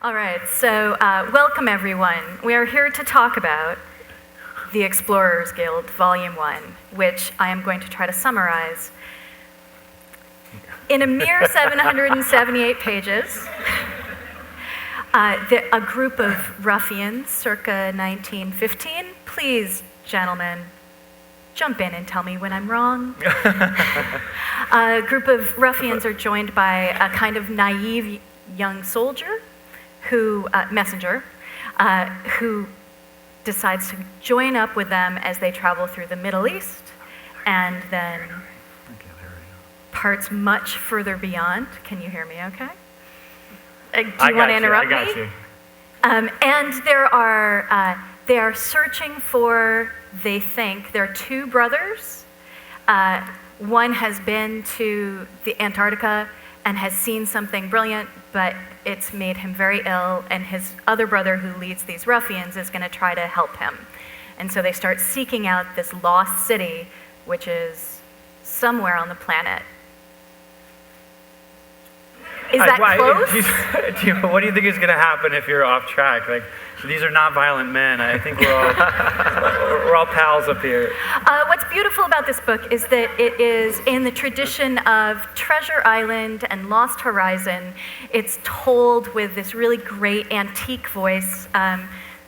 All right, so welcome everyone. We are here to talk about The Explorers Guild, Volume 1, which I am going to try to summarize in a mere 778 pages. A group of ruffians circa 1915. Please, gentlemen, jump in and tell me when I'm wrong. A group of ruffians are joined by a kind of naive young soldier, messenger, who decides to join up with them as they travel through the Middle East, and then parts much further beyond. Can you hear me okay? Do you want to interrupt me? I got you. And they are searching for, they think, there are two brothers. One has been to the Antarctica and has seen something brilliant, but it's made him very ill, and his other brother, who leads these ruffians, is going to try to help him. And so they start seeking out this lost city, which is somewhere on the planet. Is that close? What do you think is going to happen if you're off track? Like, these are not violent men. I think we're all pals up here. What's beautiful about this book is that it is in the tradition of Treasure Island and Lost Horizon. It's told with this really great antique voice,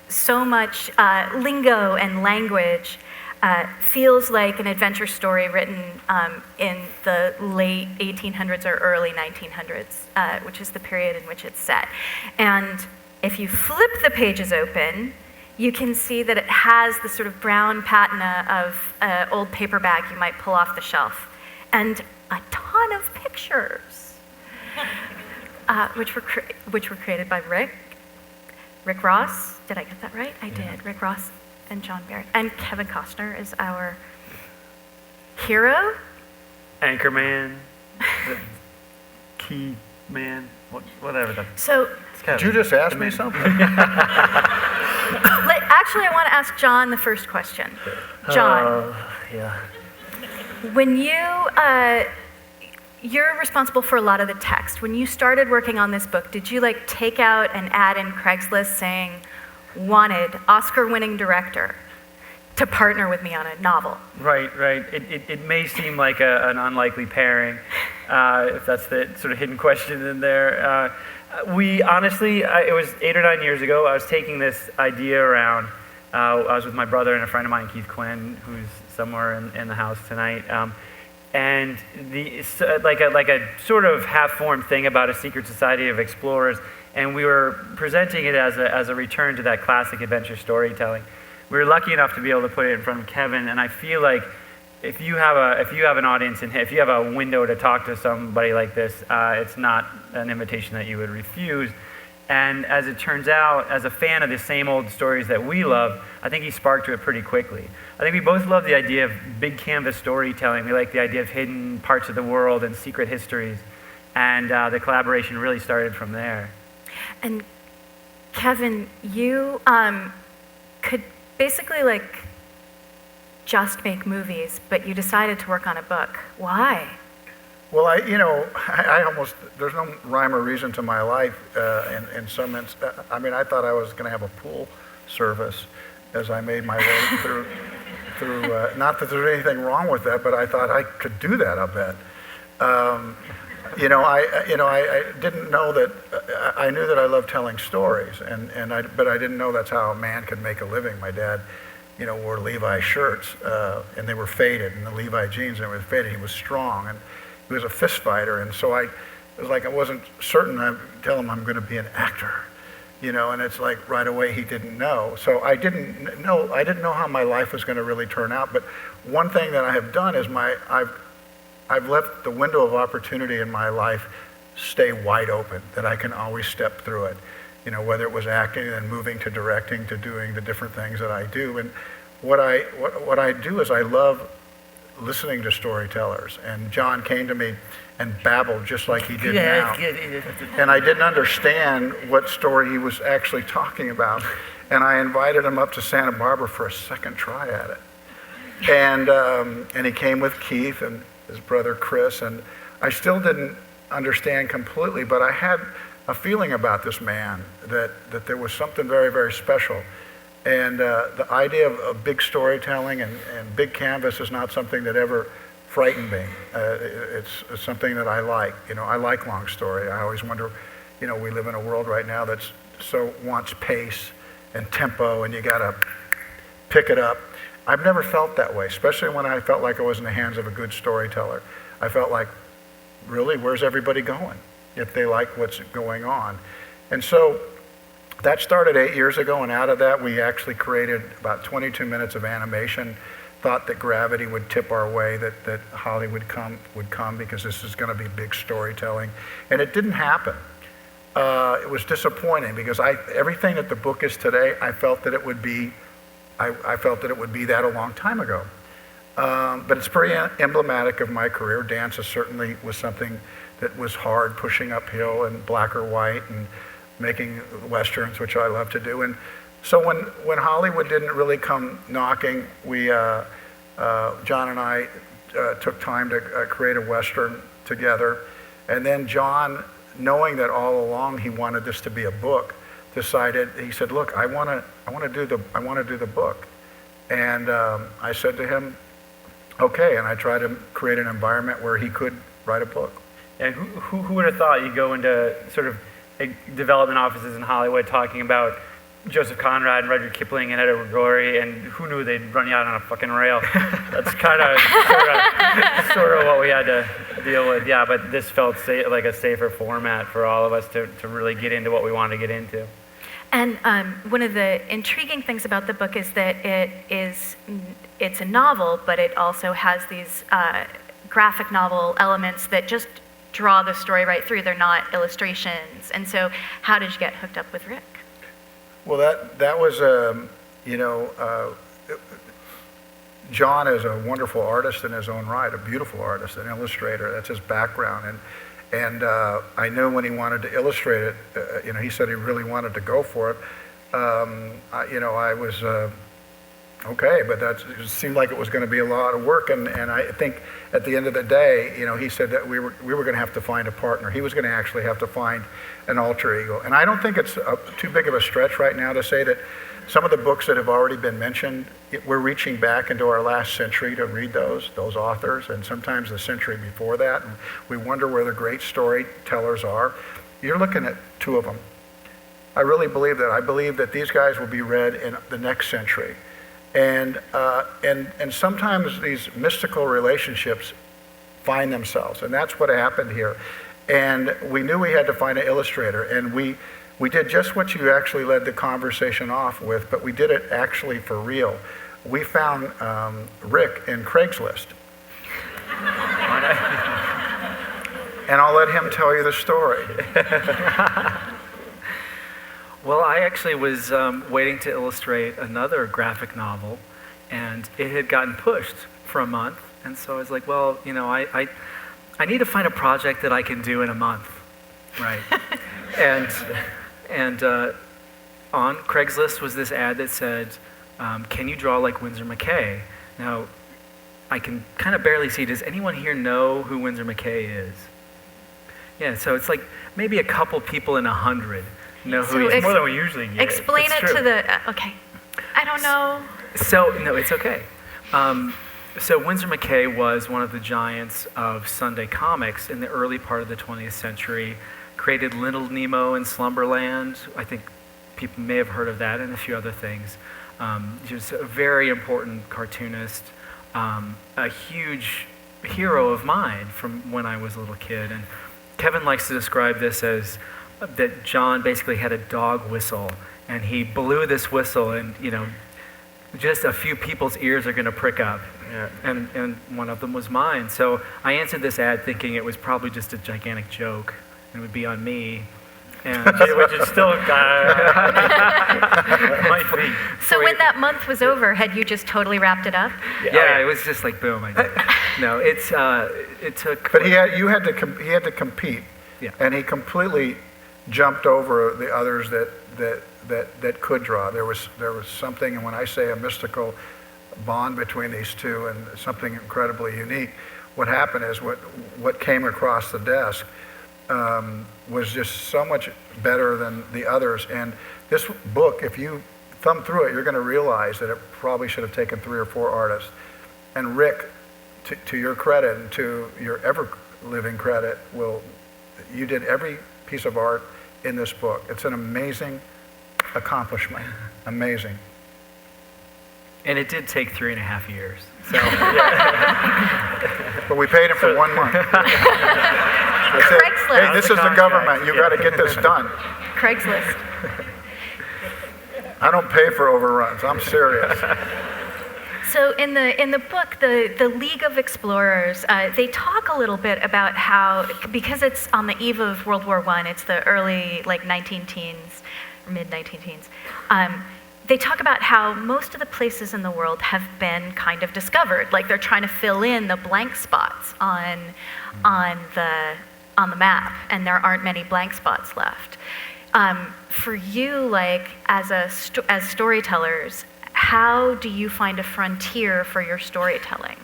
so much lingo and language. Feels like an adventure story written in the late 1800s or early 1900s, which is the period in which it's set. And if you flip the pages open, you can see that it has the sort of brown patina of old paperback you might pull off the shelf, and a ton of pictures, which were created by Rick Ross. Did I get that right? I did. Rick Ross and Jon Baird. And Kevin Costner is our hero. Anchorman, the key man, whatever. So, did you just ask me something? Actually, I want to ask John the first question. John. Yeah. When you're responsible for a lot of the text. When you started working on this book, did you take out an ad in Craigslist saying, wanted, Oscar-winning director, to partner with me on a novel? Right. It may seem like an unlikely pairing, if that's the sort of hidden question in there. We honestly, it was 8 or 9 years ago, I was taking this idea around. I was with my brother and a friend of mine, Keith Quinn, who's somewhere in the house tonight. And like a sort of half-formed thing about a secret society of explorers, and we were presenting it as a return to that classic adventure storytelling. We were lucky enough to be able to put it in front of Kevin, and I feel like if you have an audience and if you have a window to talk to somebody like this, it's not an invitation that you would refuse. And as it turns out, as a fan of the same old stories that we love, I think he sparked to it pretty quickly. I think we both love the idea of big canvas storytelling. We like the idea of hidden parts of the world and secret histories. And the collaboration really started from there. And Kevin, you could basically just make movies, but you decided to work on a book. Why? Well, I almost, there's no rhyme or reason to my life in some instance. I mean, I thought I was going to have a pool service as I made my way through not that there's anything wrong with that, but I thought I could do that, I bet. I didn't know that, I knew that I loved telling stories, but I didn't know that's how a man could make a living. My dad, wore Levi shirts, and they were faded, and the Levi jeans, and they were faded. He was strong, and he was a fist fighter, and so it was like I wasn't certain I'd tell him I'm going to be an actor, and it's like right away he didn't know. So I didn't know how my life was going to really turn out, but one thing that I have done is I've left the window of opportunity in my life stay wide open, that I can always step through it, whether it was acting and moving to directing to doing the different things that I do. And what I do is I love listening to storytellers, and John came to me and babbled just like he did now. And I didn't understand what story he was actually talking about, and I invited him up to Santa Barbara for a second try at it. And he came with Keith and his brother Chris, and I still didn't understand completely, but I had a feeling about this man that there was something very, very special. And the idea of big storytelling and big canvas is not something that ever frightened me. It's something that I like. I like long story. I always wonder, we live in a world right now that's so wants pace and tempo, and you gotta pick it up. I've never felt that way, especially when I felt like I was in the hands of a good storyteller. I felt like, really, where's everybody going if they like what's going on? And so that started 8 years ago, and out of that we actually created about 22 minutes of animation, thought that gravity would tip our way, that Hollywood would come because this is going to be big storytelling. And it didn't happen. It was disappointing because everything that the book is today, I felt that it would be that a long time ago. But it's pretty emblematic of my career. Dance certainly was something that was hard, pushing uphill and black or white and making westerns, which I love to do. And so when Hollywood didn't really come knocking, Jon and I took time to create a western together. And then Jon, knowing that all along he wanted this to be a book, he said, look, I want to do the book. And I said to him, okay, and I tried to create an environment where he could write a book. And who would have thought you'd go into sort of development offices in Hollywood talking about Joseph Conrad and Rudyard Kipling and Edward Gorey, and who knew they'd run you out on a fucking rail? That's kind of sort of what we had to deal with. Yeah, but this felt like a safer format for all of us to really get into what we wanted to get into. And one of the intriguing things about the book is that it's a novel, but it also has these graphic novel elements that just draw the story right through. They're not illustrations. And so how did you get hooked up with Rick? Well, that was, Jon is a wonderful artist in his own right, a beautiful artist, an illustrator. That's his background. And I knew when he wanted to illustrate it, he said he really wanted to go for it. I was okay, but it seemed like it was going to be a lot of work. And I think at the end of the day, he said that we were going to have to find a partner. He was going to actually have to find an alter ego. And I don't think it's too big of a stretch right now to say that some of the books that have already been mentioned, we're reaching back into our last century to read those authors, and sometimes the century before that, and we wonder where the great storytellers are. You're looking at two of them. I really believe that. I believe that these guys will be read in the next century. And sometimes these mystical relationships find themselves, and that's what happened here. And we knew we had to find an illustrator, and we did just what you actually led the conversation off with, but we did it actually for real. We found Rick in Craigslist. And I'll let him tell you the story. Well, I actually was waiting to illustrate another graphic novel, and it had gotten pushed for a month. And so I was like, well, I need to find a project that I can do in a month, right? And on Craigslist was this ad that said, can you draw like Winsor McCay? Now, I can kind of barely see, does anyone here know who Winsor McCay is? Yeah, so it's like maybe a couple people in 100 know who he is. More than we usually get. Explain it to the, okay, I don't know. So, no, it's okay. So Winsor McCay was one of the giants of Sunday comics in the early part of the 20th century, created Little Nemo and Slumberland. I think people may have heard of that and a few other things. He was a very important cartoonist, a huge hero of mine from when I was a little kid. And Kevin likes to describe this as that Jon basically had a dog whistle, and he blew this whistle, and just a few people's ears are going to prick up. Yeah. And one of them was mine. So I answered this ad thinking it was probably just a gigantic joke, and it would be on me. And which is still might be. So when that month was over, had you just totally wrapped it up? Yeah, it was just like boom. I did. No, it took. But he had to compete, yeah. And he completely jumped over the others that could draw. There was something, and when I say a mystical bond between these two and something incredibly unique, what happened is what came across the desk was just so much better than the others. And this book, if you thumb through it, you're going to realize that it probably should have taken 3 or 4 artists. And Rick, to your credit and to your ever-living credit, you did every piece of art in this book. It's an amazing accomplishment. Amazing. And it did take 3.5 years. So, but we paid him for 1 month. Craigslist. Hey, this is the government. You got to get this done. Craigslist. I don't pay for overruns. I'm serious. So in the book, the League of Explorers, they talk a little bit about how, because it's on the eve of World War I, it's the early 19-teens, or mid-19-teens, they talk about how most of the places in the world have been kind of discovered. Like they're trying to fill in the blank spots on the map, and there aren't many blank spots left. For you, as storytellers, how do you find a frontier for your storytelling?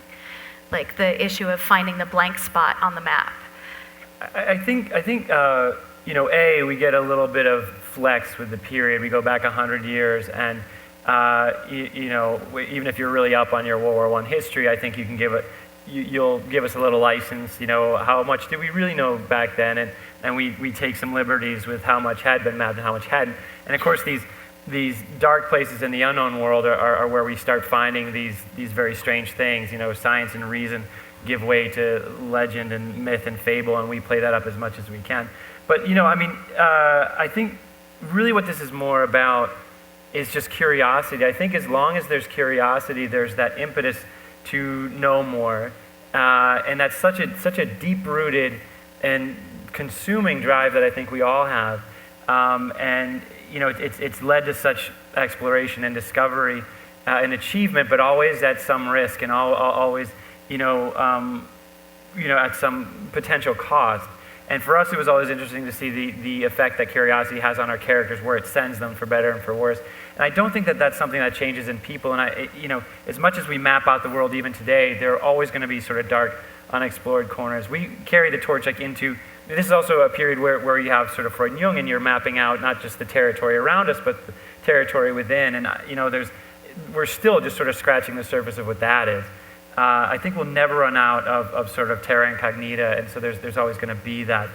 Like the issue of finding the blank spot on the map. I think we get a little bit of flex with the period. We go back 100 years, and even if you're really up on your World War I history, I think you can you'll give us a little license. How much did we really know back then, and we take some liberties with how much had been mapped and how much hadn't. And of course, these dark places in the unknown world are where we start finding these very strange things. Science and reason give way to legend and myth and fable, and we play that up as much as we can. But I think really what this is more about is just curiosity. I think as long as there's curiosity, there's that impetus to know more, and that's such a deep-rooted and consuming drive that I think we all have, and it's led to such exploration and discovery and achievement, but always at some risk and always at some potential cost. And for us, it was always interesting to see the effect that curiosity has on our characters, where it sends them for better and for worse. And I don't think that that's something that changes in people. And as much as we map out the world even today, there are always going to be sort of dark, unexplored corners. We carry the torch into. This is also a period where you have sort of Freud and Jung, and you're mapping out not just the territory around us, but the territory within. And we're still just sort of scratching the surface of what that is. I think we'll never run out of sort of terra incognita, and so there's always going to be that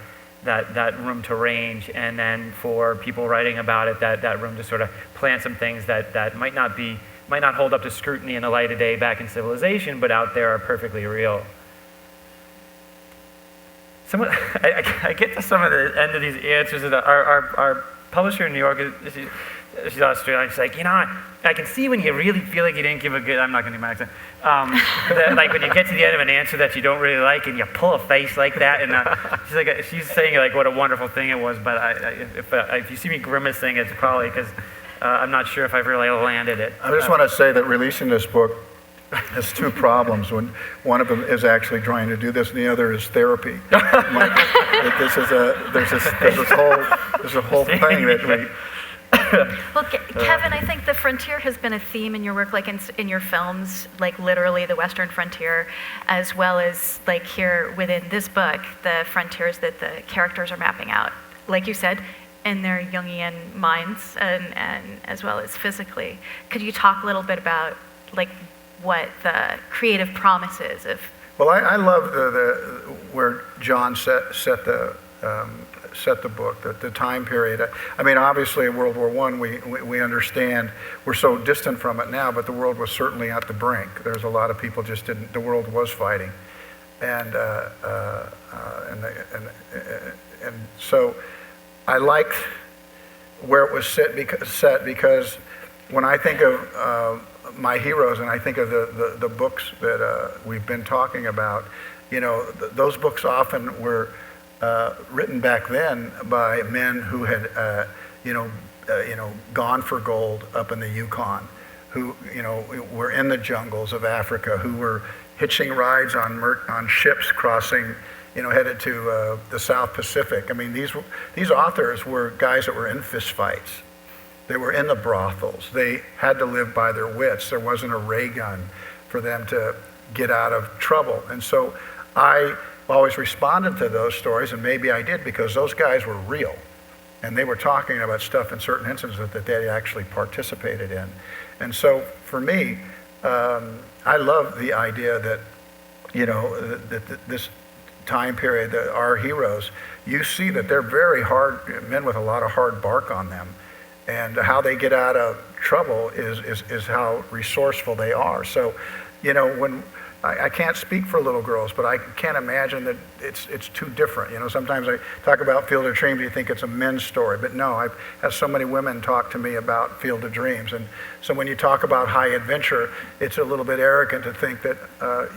room to range, and then for people writing about it, that room to sort of plant some things that might not hold up to scrutiny in the light of day back in civilization, but out there are perfectly real. I get to some of the end of these answers, and our publisher in New York, she's Australian, she's like, I can see when you really feel like you didn't give a good, I'm not going to do my accent, like when you get to the end of an answer that you don't really like and you pull a face like that, and she's saying what a wonderful thing it was, but if you see me grimacing, it's probably because I'm not sure if I've really landed it. I just want to say that releasing this book has 2 problems. When one of them is actually trying to do this, and the other is therapy. There's a whole thing that we. Well, Kevin, I think the frontier has been a theme in your work, like in your films, like literally the Western frontier, as well as like here within this book, the frontiers that the characters are mapping out, like you said, in their Jungian minds and as well as physically. Could you talk a little bit about like what the creative promise is of? Well, I love where Jon set the book, the time period. I mean, obviously, in World War I, we understand we're so distant from it now, but the world was certainly at the brink. There's a lot of people just didn't. The world was fighting, and so I liked where it was set because when I think of my heroes and I think of the books that we've been talking about, those books often were written back then by men who had, gone for gold up in the Yukon, who, were in the jungles of Africa, who were hitching rides on ships crossing, headed to the South Pacific. I mean, these authors were guys that were in fistfights. They were in the brothels. They had to live by their wits. There wasn't a ray gun for them to get out of trouble. And so I always responded to those stories, and maybe I did because those guys were real. And they were talking about stuff in certain instances that they actually participated in. And so for me, I love the idea that, that this time period, that our heroes, you see that they're very hard, men with a lot of hard bark on them. And how they get out of trouble is how resourceful they are. So, when I can't speak for little girls, but I can't imagine that it's too different. Sometimes I talk about Field of Dreams, you think it's a men's story, but no, I've had so many women talk to me about Field of Dreams. And so when you talk about high adventure, it's a little bit arrogant to think that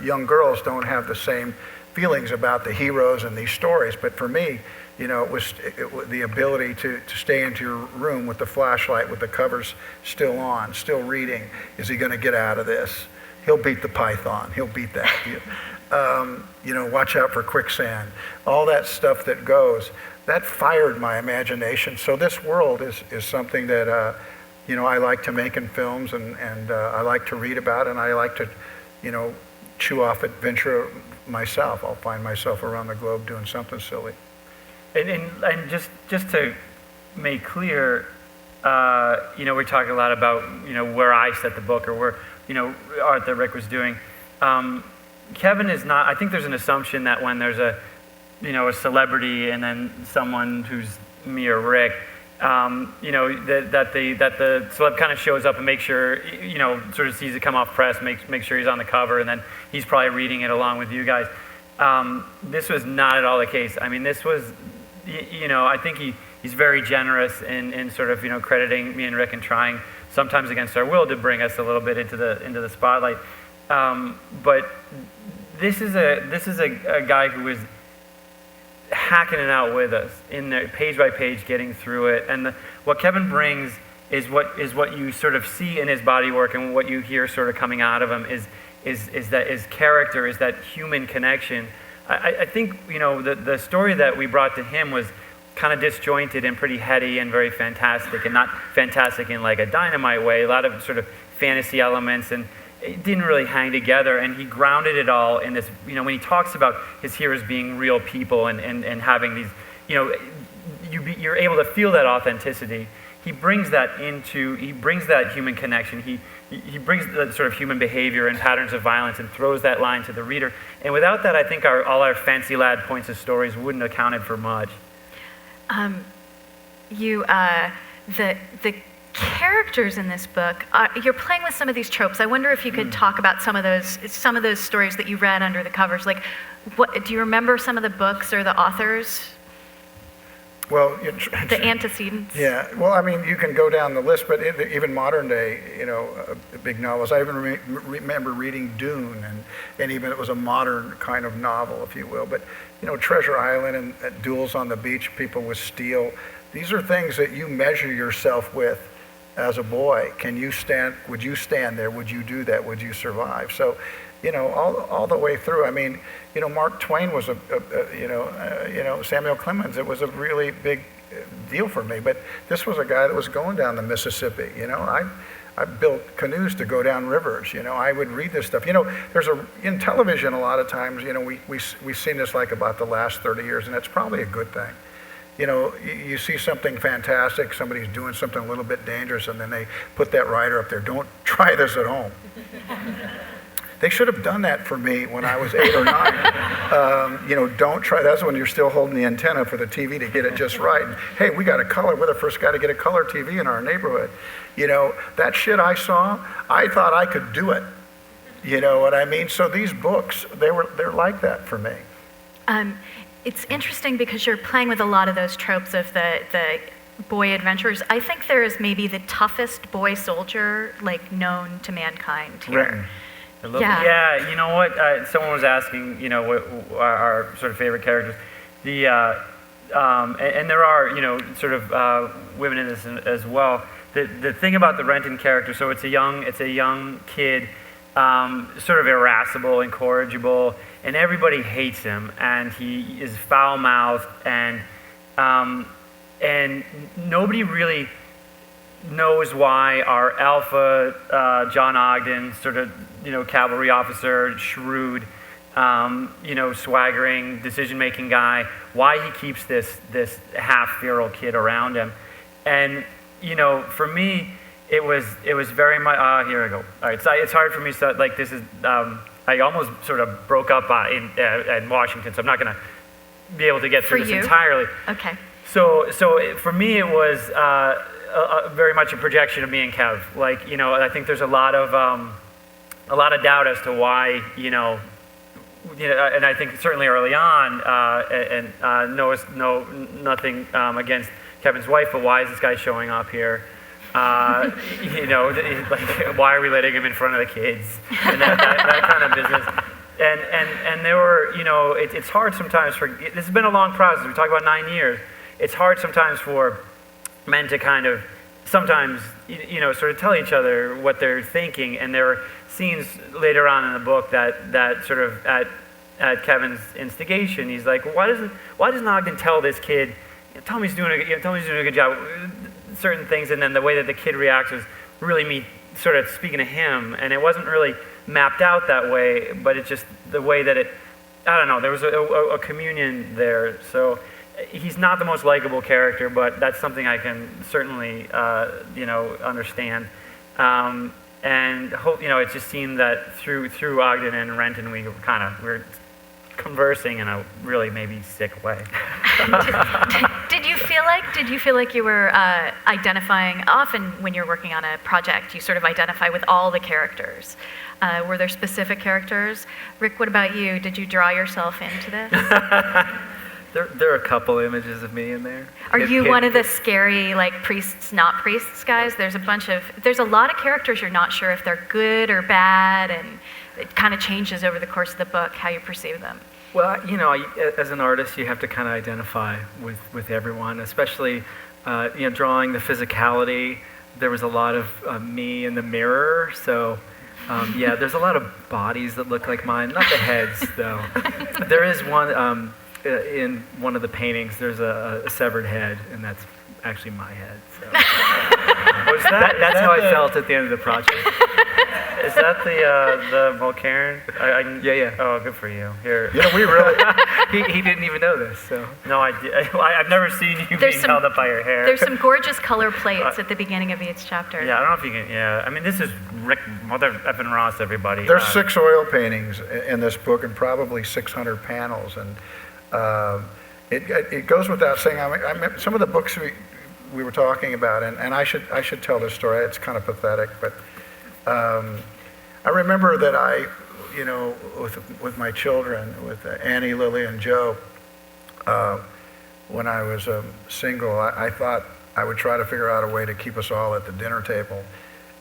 young girls don't have the same feelings about the heroes in these stories. But for me, it was the ability to stay into your room with the flashlight, with the covers still on, still reading. Is he going to get out of this? He'll beat the python. He'll beat that. Watch out for quicksand. All that stuff that goes, that fired my imagination. So this world is something that, I like to make in films, and I like to read about, and I like to, chew off adventure myself. I'll find myself around the globe doing something silly. And just to make clear, we're talking a lot about, where I set the book or where, art that Rick was doing. Kevin is not, I think there's an assumption that when there's a celebrity and then someone who's me or Rick, that the celeb kind of shows up and makes sure, sort of sees it come off press, make sure he's on the cover, and then he's probably reading it along with you guys. This was not at all the case. I mean, this was, I think he's very generous in sort of, crediting me and Rick and trying, sometimes against our will, to bring us a little bit into the spotlight. But this is a guy who is hacking it out with us in there, page by page, getting through it. And what Kevin brings is what you sort of see in his body work, and what you hear sort of coming out of him is that his character, is that human connection. I think the story that we brought to him was kind of disjointed and pretty heady and very fantastic, and not fantastic in like a Dynamite way. A lot of sort of fantasy elements, and it didn't really hang together. And he grounded it all in this, when he talks about his heroes being real people and having these, you're able to feel that authenticity. He brings that human connection. He brings the sort of human behavior and patterns of violence and throws that line to the reader. And without that, I think all our fancy lad points of stories wouldn't have counted for much. The characters in this book, you're playing with some of these tropes. I wonder if you could talk about some of those stories that you read under the covers. Like, do you remember some of the books or the authors? Well, the antecedents. Yeah. Well, I mean, you can go down the list, but even modern day, big novels. I even remember reading Dune, and even it was a modern kind of novel, if you will. But Treasure Island and Duels on the Beach, People with Steel. These are things that you measure yourself with as a boy. Would you stand there? Would you do that? Would you survive? So, all the way through. I mean, Mark Twain was Samuel Clemens. It was a really big deal for me. But this was a guy that was going down the Mississippi. I built canoes to go down rivers. I would read this stuff. In television a lot of times, we've seen this like about the last 30 years, and it's probably a good thing. You see something fantastic, somebody's doing something a little bit dangerous, and then they put that writer up there. Don't try this at home. They should have done that for me when I was 8 or 9. Don't try. That's when you're still holding the antenna for the TV to get it just right. And, hey, we got a color. We're the first guy to get a color TV in our neighborhood. That shit I saw, I thought I could do it. You know what I mean? So these books, they're like that for me. It's interesting because you're playing with a lot of those tropes of the boy adventurers. I think there is maybe the toughest boy soldier known to mankind here. Written. Yeah, you know what? Someone was asking, what our sort of favorite characters. And there are, sort of women in this as well. The thing about the Renton character, so it's a young kid, sort of irascible, incorrigible, and everybody hates him, and he is foul-mouthed, and nobody really knows why our alpha, John Ogden, sort of, cavalry officer, shrewd, swaggering, decision-making guy, why he keeps this half-feral kid around him. And, for me, it was very much, here I go. All right, so it's hard for me to, like, this is, I almost sort of broke up in Washington, so I'm not going to be able to get through this entirely. Okay. So for me, it was very much a projection of me and Kev. Like, I think there's a lot of doubt as to why, and I think certainly early on, nothing against Kevin's wife, but why is this guy showing up here? Like, why are we letting him in front of the kids? And that kind of business. And there were, it's hard sometimes this has been a long process. We talk about 9 years. It's hard sometimes for men to kind of sometimes, sort of tell each other what they're thinking. And there were scenes later on in the book that sort of at Kevin's instigation, he's like, why doesn't Ogden tell this kid, tell me he's doing a good job, certain things, and then the way that the kid reacts was really me sort of speaking to him, and it wasn't really mapped out that way, but it's just the way that I don't know, there was a communion there. So he's not the most likable character, but that's something I can certainly, understand. And hope, it just seemed that through Ogden and Renton, we were conversing in a really maybe sick way. Did you feel like you were identifying? Often when you're working on a project, you sort of identify with all the characters. Were there specific characters? Rick, what about you? Did you draw yourself into this? There are a couple images of me in there. Are you one of the scary, like, priests, not priests guys? There's a lot of characters you're not sure if they're good or bad, and it kind of changes over the course of the book how you perceive them. Well, as an artist, you have to kind of identify with everyone, especially, drawing the physicality. There was a lot of me in the mirror, so there's a lot of bodies that look like mine, not the heads, though. There is one, in one of the paintings, there's a severed head, and that's actually my head. So. That's how I felt at the end of the project. Is that the Volcaren? Yeah. Oh, good for you. Here. We really. he didn't even know this. So. No, I've never seen you being held up by your hair. There's some gorgeous color plates at the beginning of each chapter. Yeah, I don't know if you can. Yeah, I mean, this is Rick Mother effing Ross, everybody. There's 6 oil paintings in this book, and probably 600 panels, and it goes without saying. I mean, some of the books we were talking about, and I should tell this story. It's kind of pathetic, but I remember that with my children, with Annie, Lily, and Joe, when I was single, I thought I would try to figure out a way to keep us all at the dinner table,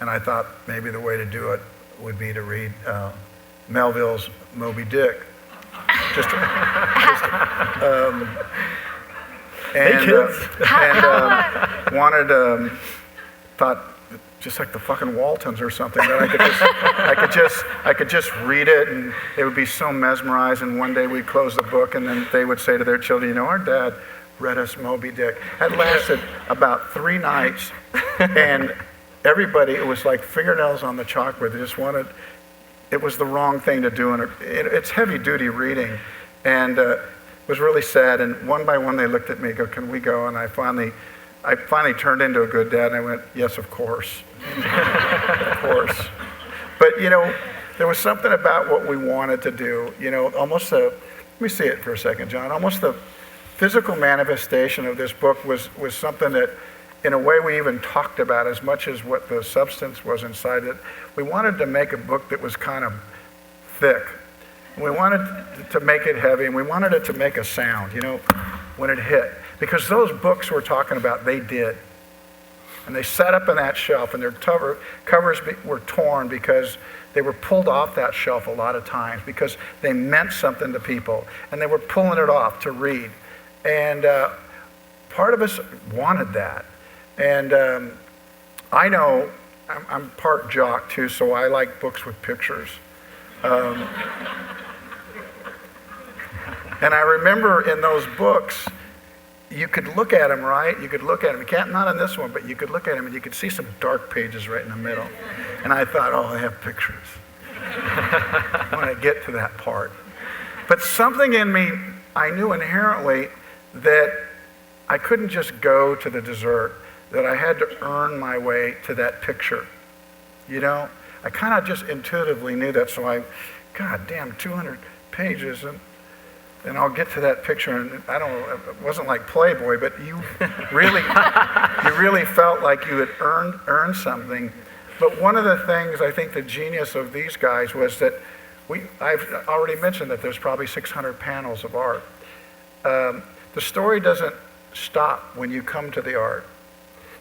and I thought maybe the way to do it would be to read Melville's Moby Dick. Thought just like the fucking Waltons or something, that I could just read it, and they would be so mesmerized, and one day we'd close the book, and then they would say to their children, our dad read us Moby Dick. That lasted about 3 nights, and everybody, it was like fingernails on the chalkboard. They just wanted, it was the wrong thing to do, and it's heavy-duty reading, and it was really sad, and one by one they looked at me and go, can we go? And I finally turned into a good dad, and I went, yes, of course. Of course. But, there was something about what we wanted to do, almost let me see it for a second, John, almost the physical manifestation of this book was something that, in a way, we even talked about as much as what the substance was inside it. We wanted to make a book that was kind of thick. We wanted to make it heavy, and we wanted it to make a sound, when it hit. Because those books we're talking about, they did. And they sat up on that shelf, and their covers were torn because they were pulled off that shelf a lot of times because they meant something to people, and they were pulling it off to read. And part of us wanted that. And I know I'm part jock, too, so I like books with pictures. And I remember in those books, you could look at them, right? You could look at them. You can't, not on this one, but you could look at them and you could see some dark pages right in the middle. And I thought, I have pictures. I want to get to that part. But something in me, I knew inherently that I couldn't just go to the dessert, that I had to earn my way to that picture. You know, I kind of just intuitively knew that, so God damn, 200 pages, and I'll get to that picture, and I don't know, it wasn't like Playboy, but you really felt like you had earned something. But one of the things, I think the genius of these guys was that I've already mentioned that there's probably 600 panels of art. The story doesn't stop when you come to the art.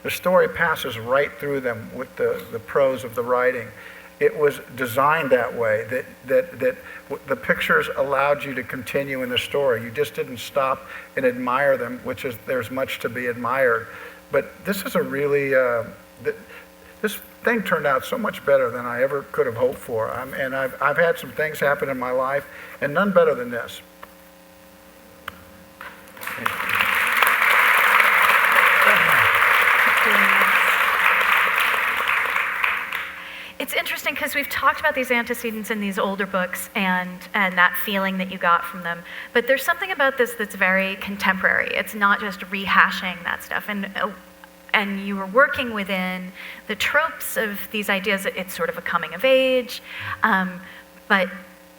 The story passes right through them with the prose of the writing. It was designed that way, that the pictures allowed you to continue in the story. You just didn't stop and admire them, which is, there's much to be admired. But this is a really, this thing turned out so much better than I ever could have hoped for. And I've had some things happen in my life, and none better than this. It's interesting because we've talked about these antecedents in these older books and that feeling that you got from them. But there's something about this that's very contemporary. It's not just rehashing that stuff. And you were working within the tropes of these ideas. It's sort of a coming of age. But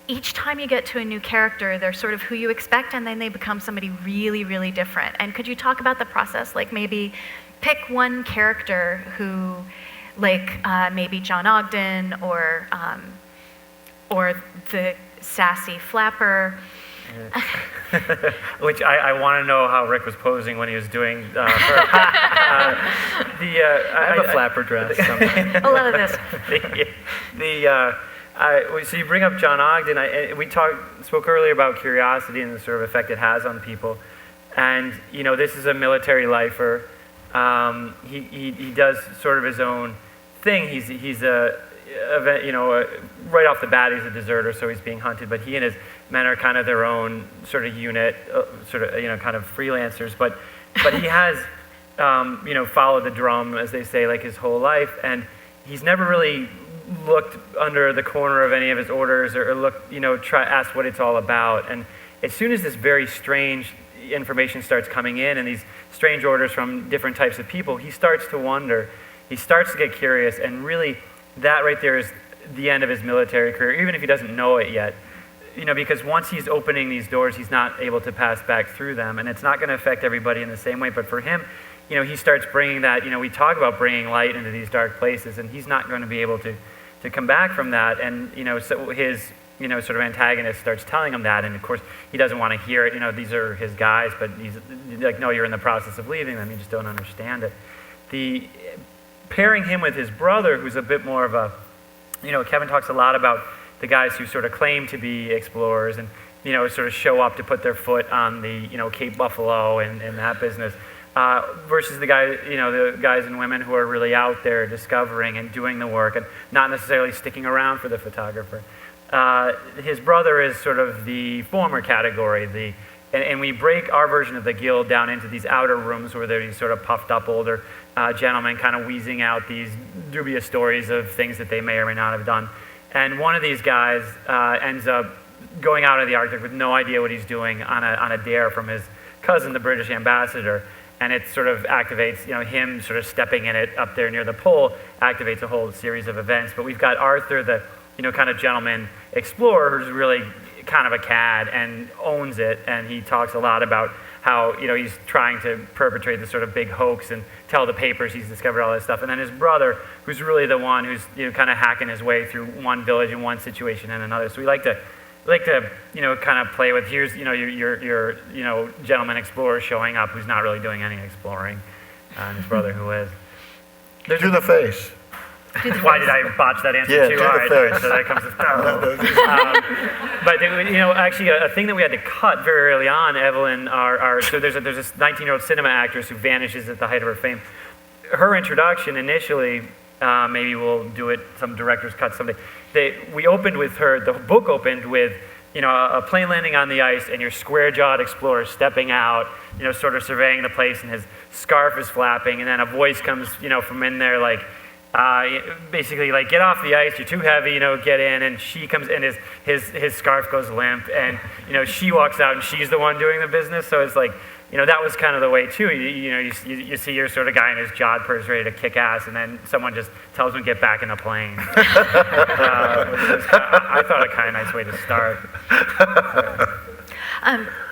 each time you get to a new character, they're sort of who you expect, and then they become somebody really, really different. And could you talk about the process? Like maybe pick one character who, like maybe John Ogden or the sassy flapper. Which I want to know how Rick was posing when he was doing her. I have a flapper dress. A lot of this. So you bring up John Ogden. We spoke earlier about curiosity and the sort of effect it has on people. And, you know, this is a military lifer. He does sort of his own thing. He's right off the bat, he's a deserter, so he's being hunted. But he and his men are kind of their own sort of unit, kind of freelancers. But he has, followed the drum, as they say, like his whole life, and he's never really looked under the corner of any of his orders or asked what it's all about. And as soon as this very strange information starts coming in and these strange orders from different types of people, he starts to wonder. He starts to get curious, and really that right there is the end of his military career, even if he doesn't know it yet. Because once he's opening these doors, he's not able to pass back through them, and it's not going to affect everybody in the same way. But for him, he starts bringing that, we talk about bringing light into these dark places, and he's not going to be able to come back from that. And, so his, sort of antagonist starts telling him that, and of course, he doesn't want to hear it. These are his guys, but he's like, no, you're in the process of leaving them. You just don't understand it. Pairing him with his brother, who's a bit more of a, Kevin talks a lot about the guys who sort of claim to be explorers and, sort of show up to put their foot on the, Cape Buffalo and that business, versus the guys and women who are really out there discovering and doing the work and not necessarily sticking around for the photographer. His brother is sort of the former category, and we break our version of the guild down into these outer rooms where there are these sort of puffed up older gentlemen kind of wheezing out these dubious stories of things that they may or may not have done. And one of these guys ends up going out of the Arctic with no idea what he's doing on a dare from his cousin, the British ambassador. And it sort of activates, him sort of stepping in it up there near the pole, activates a whole series of events. But we've got Arthur, the kind of gentleman explorer who's really kind of a cad and owns it, and he talks a lot about how he's trying to perpetrate this sort of big hoax and tell the papers he's discovered all this stuff. And then his brother, who's really the one who's kind of hacking his way through one village and one situation and another. So we like to kind of play with, here's your gentleman explorer showing up who's not really doing any exploring, and his brother who is. Do the face. Why did I botch that answer too? All right, so that comes but actually, a thing that we had to cut very early on, Evelyn, so there's this 19-year-old cinema actress who vanishes at the height of her fame. Her introduction initially, maybe we'll do it, some director's cut someday. We opened with her. The book opened with a plane landing on the ice and your square-jawed explorer stepping out, sort of surveying the place, and his scarf is flapping, and then a voice comes, from in there like, basically like, get off the ice, you're too heavy, get in. And she comes in, his scarf goes limp, and she walks out and she's the one doing the business. So it's like, that was kind of the way too. You see your sort of guy in his jodhpurs ready to kick ass, and then someone just tells him to get back in the plane. I thought a kind of nice way to start.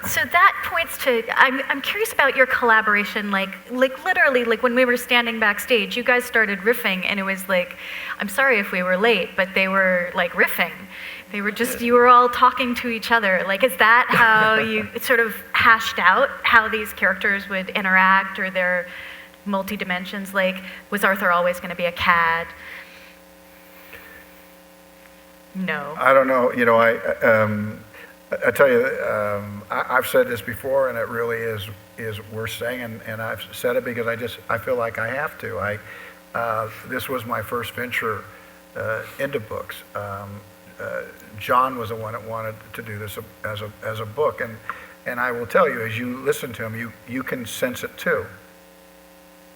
So that points to, I'm curious about your collaboration, like literally, like when we were standing backstage, you guys started riffing, and it was like, I'm sorry if we were late, but they were like riffing. They were just, you were all talking to each other. Like, is that how you sort of hashed out how these characters would interact, or their multi-dimensions? Like, was Arthur always going to be a cad? No. I don't know. I tell you, I've said this before, and it really is worth saying, and I've said it because I feel like I have to. This was my first venture into books. Jon was the one that wanted to do this as a book, and I will tell you, as you listen to him, you can sense it too.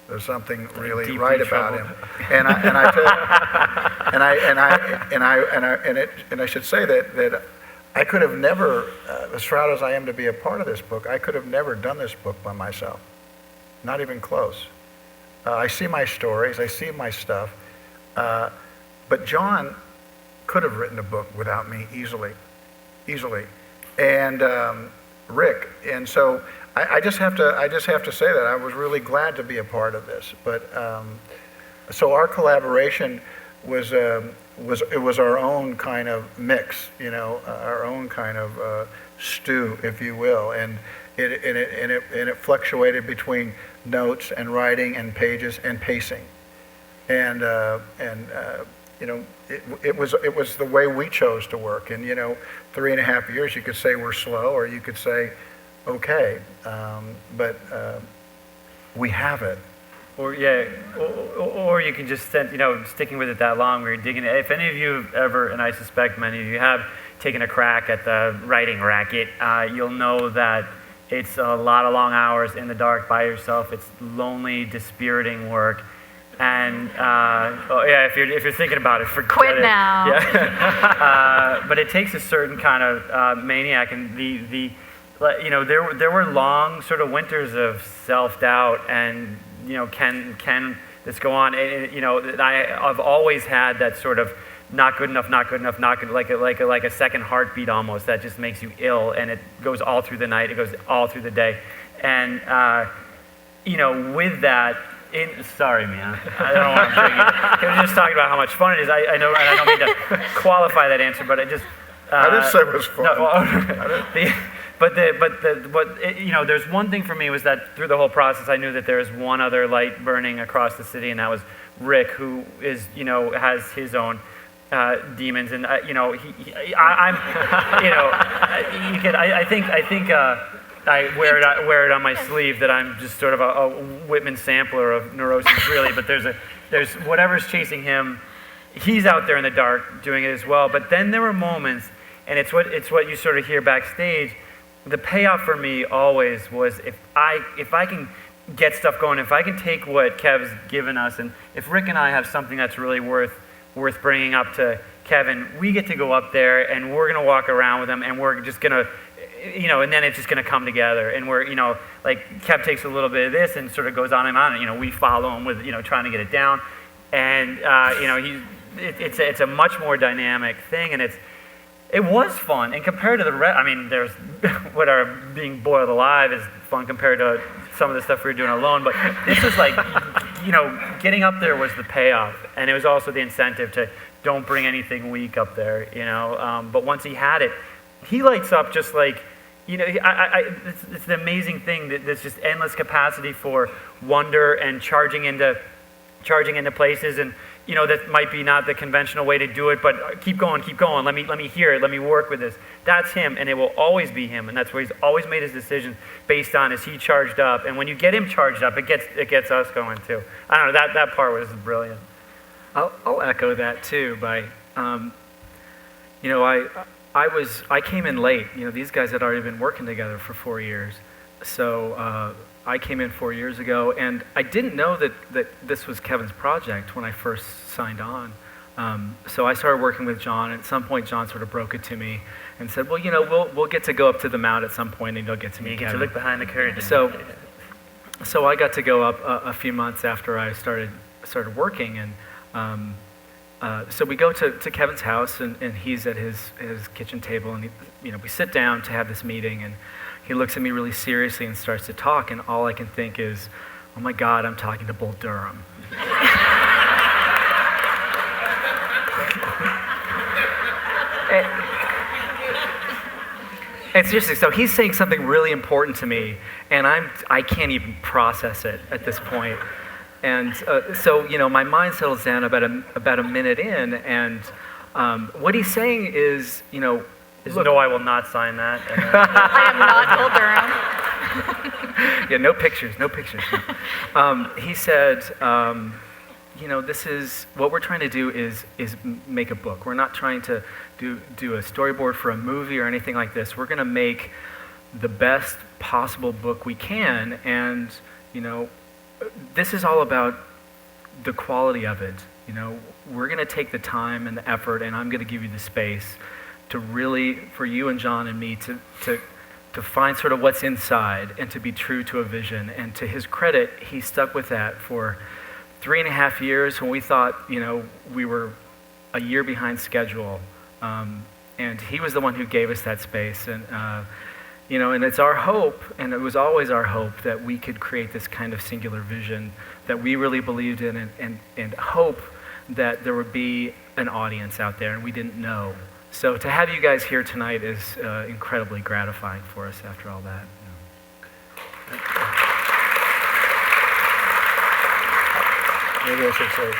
There's something really deeply right about troubled. him, and I should say that I could have never, as proud as I am to be a part of this book, I could have never done this book by myself, not even close. I see my stories, I see my stuff, but Jon could have written a book without me easily, and Rick, and so I just have to say that I was really glad to be a part of this. But so our collaboration was our own kind of mix, our own kind of stew, if you will, and it fluctuated between notes and writing and pages and pacing, and it was the way we chose to work. And 3.5 years, you could say we're slow, or you could say okay, but we have it. Or you can just sticking with it that long, where you're digging it. If any of you have ever, and I suspect many of you have, taken a crack at the writing racket, you'll know that it's a lot of long hours in the dark by yourself. It's lonely, dispiriting work. And if you're thinking about it, forget Quit it. now. Yeah. But it takes a certain kind of maniac, and there were long sort of winters of self-doubt, and can this go on? And, I've always had that sort of not good enough, like a second heartbeat almost, that just makes you ill, and it goes all through the night, it goes all through the day, and with that. Sorry, man. I don't know what I'm thinking. I was just talking about how much fun it is. I know, and I don't mean to qualify that answer, but I just. I didn't say it was fun. No, there's one thing for me was that through the whole process, I knew that there was one other light burning across the city, and that was Rick, who is, has his own demons, and I wear it on my sleeve that I'm just sort of a Whitman sampler of neurosis, really. But there's whatever's chasing him, he's out there in the dark doing it as well. But then there were moments, and it's what you sort of hear backstage. The payoff for me always was if I can get stuff going, if I can take what Kev's given us, and if Rick and I have something that's really worth bringing up to Kevin, we get to go up there and we're gonna walk around with him, and we're just gonna. And then it's just going to come together, and we're, like Kev takes a little bit of this and sort of goes on and on, and we follow him with, trying to get it down, and it's a much more dynamic thing, and it was fun, and compared to the rest, there's what are being boiled alive is fun compared to some of the stuff we were doing alone, but this was like, getting up there was the payoff, and it was also the incentive to don't bring anything weak up there, but once he had it, he lights up just like, it's the amazing thing that there's just endless capacity for wonder and charging into places, and that might be not the conventional way to do it, but keep going. Let me hear it. Let me work with this. That's him, and it will always be him, and that's where he's always made his decisions based on is he charged up, and when you get him charged up, it gets us going too. I don't know, that part was brilliant. I'll echo that too by, I came in late. These guys had already been working together for 4 years. So I came in 4 years ago, and I didn't know that this was Kevin's project when I first signed on. So I started working with Jon, and at some point Jon sort of broke it to me and said, well, we'll get to go up to the mount at some point, and you'll get to meet Kevin. You get to look behind the curtain. So I got to go up a few months after I started working, and so we go to Kevin's house, and he's at his kitchen table, and we sit down to have this meeting, and he looks at me really seriously and starts to talk, and all I can think is, oh my God, I'm talking to Bull Durham. And seriously, so he's saying something really important to me, and I can't even process it at this point. And so my mind settles down about a minute in, and what he's saying is, look, no, I will not sign that. I am not Bull Durham. Yeah, no pictures. He said, this is what we're trying to do is make a book. We're not trying to do a storyboard for a movie or anything like this. We're going to make the best possible book we can, and this is all about the quality of it. We're going to take the time and the effort, and I'm going to give you the space to really, for you and Jon and me, to find sort of what's inside and to be true to a vision. And to his credit, he stuck with that for 3.5 years when we thought, we were a year behind schedule. And he was the one who gave us that space. And, and it's our hope, and it was always our hope, that we could create this kind of singular vision that we really believed in, and hope that there would be an audience out there, and we didn't know. So to have you guys here tonight is incredibly gratifying for us after all that. Maybe I should say,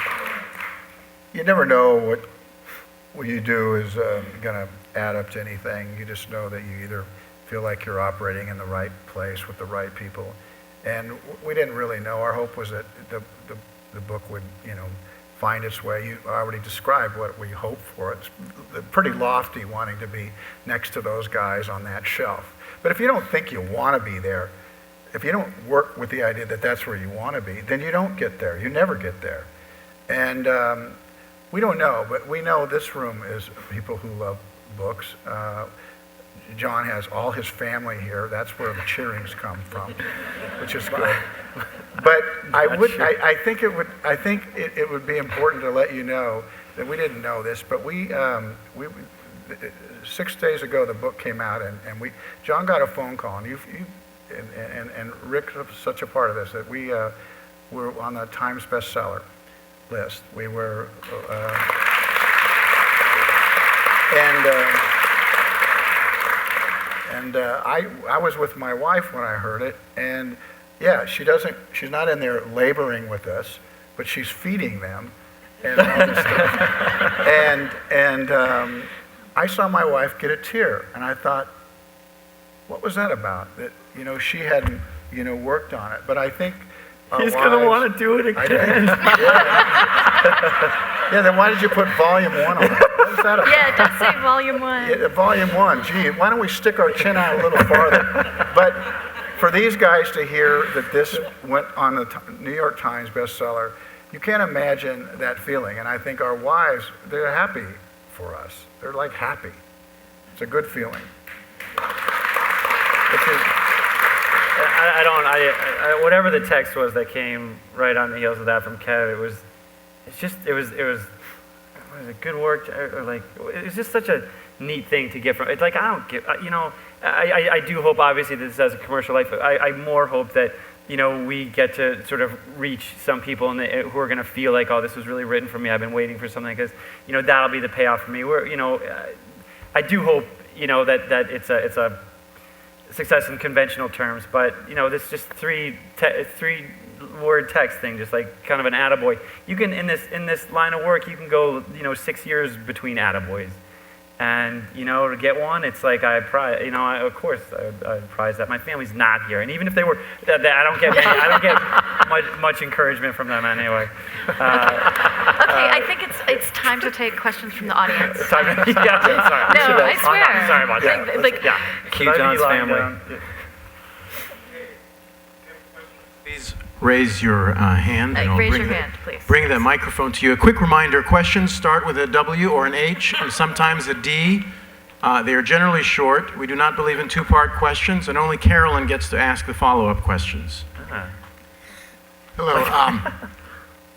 you never know what you do is going to add up to anything. You just know that you either feel like you're operating in the right place with the right people. And we didn't really know. Our hope was that the book would, find its way. You already described what we hope for. It's pretty lofty, wanting to be next to those guys on that shelf. But if you don't think you want to be there, if you don't work with the idea that that's where you want to be, then you don't get there. You never get there. And we don't know, but we know this room is people who love books. Jon has all his family here. That's where the cheerings come from, which is good. But I think it would be important to let you know that we didn't know this, but we 6 days ago the book came out, and Jon got a phone call, and Rick was such a part of this that we were on the Times bestseller list. We were I was with my wife when I heard it, and yeah, she's not in there laboring with us, but she's feeding them and all this stuff. And I saw my wife get a tear, and I thought, what was that about? That she hadn't worked on it. But I think he's going to want to do it again. Yeah, then why did you put volume 1 on it? What is that about? Yeah, it does say volume 1. Yeah, volume 1. Gee, why don't we stick our chin out a little farther? But for these guys to hear that this went on the New York Times bestseller, you can't imagine that feeling. And I think our wives, they're happy for us. They're like happy. It's a good feeling. Whatever the text was that came right on the heels of that from Kev, it was good work, or like, it was just such a neat thing to get from. It's like, I don't get, I do hope, obviously, this has a commercial life, but I more hope that, we get to sort of reach some people who are going to feel like, oh, this was really written for me. I've been waiting for something, because, that'll be the payoff for me. I do hope, that it's a success in conventional terms, but, this just three word text thing, just like kind of an attaboy. You can, in this line of work, you can go, 6 years between attaboys. And, to get one, it's like I prize that. My family's not here. And even if they were, I don't get much encouragement from them anyway. Okay, I think it's time to take questions from the audience. Sorry. No, I swear. Sorry about that. Cue Jon's family. raise your hand. And I'll Raise bring your the- hand, please. Bring the microphone to you. A quick reminder, questions start with a W or an H and sometimes a D. They are generally short. We do not believe in two-part questions, and only Carolyn gets to ask the follow-up questions. Hello.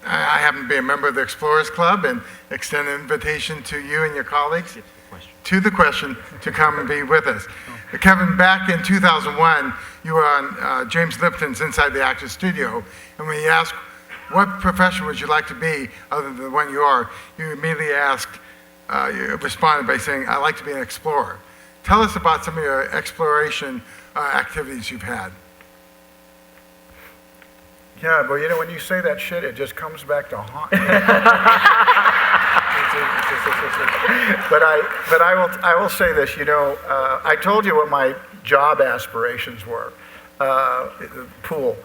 I happen to be a member of the Explorers Club and extend an invitation to you and your colleagues to the question to come and be with us. Kevin, back in 2001, you were on James Lipton's Inside the Actors Studio, and when he asked, what profession would you like to be other than the one you are, you immediately you responded by saying, I'd like to be an explorer. Tell us about some of your exploration activities you've had. Yeah, but when you say that shit, it just comes back to haunt me. But I will say this. I told you what my job aspirations were. Pool.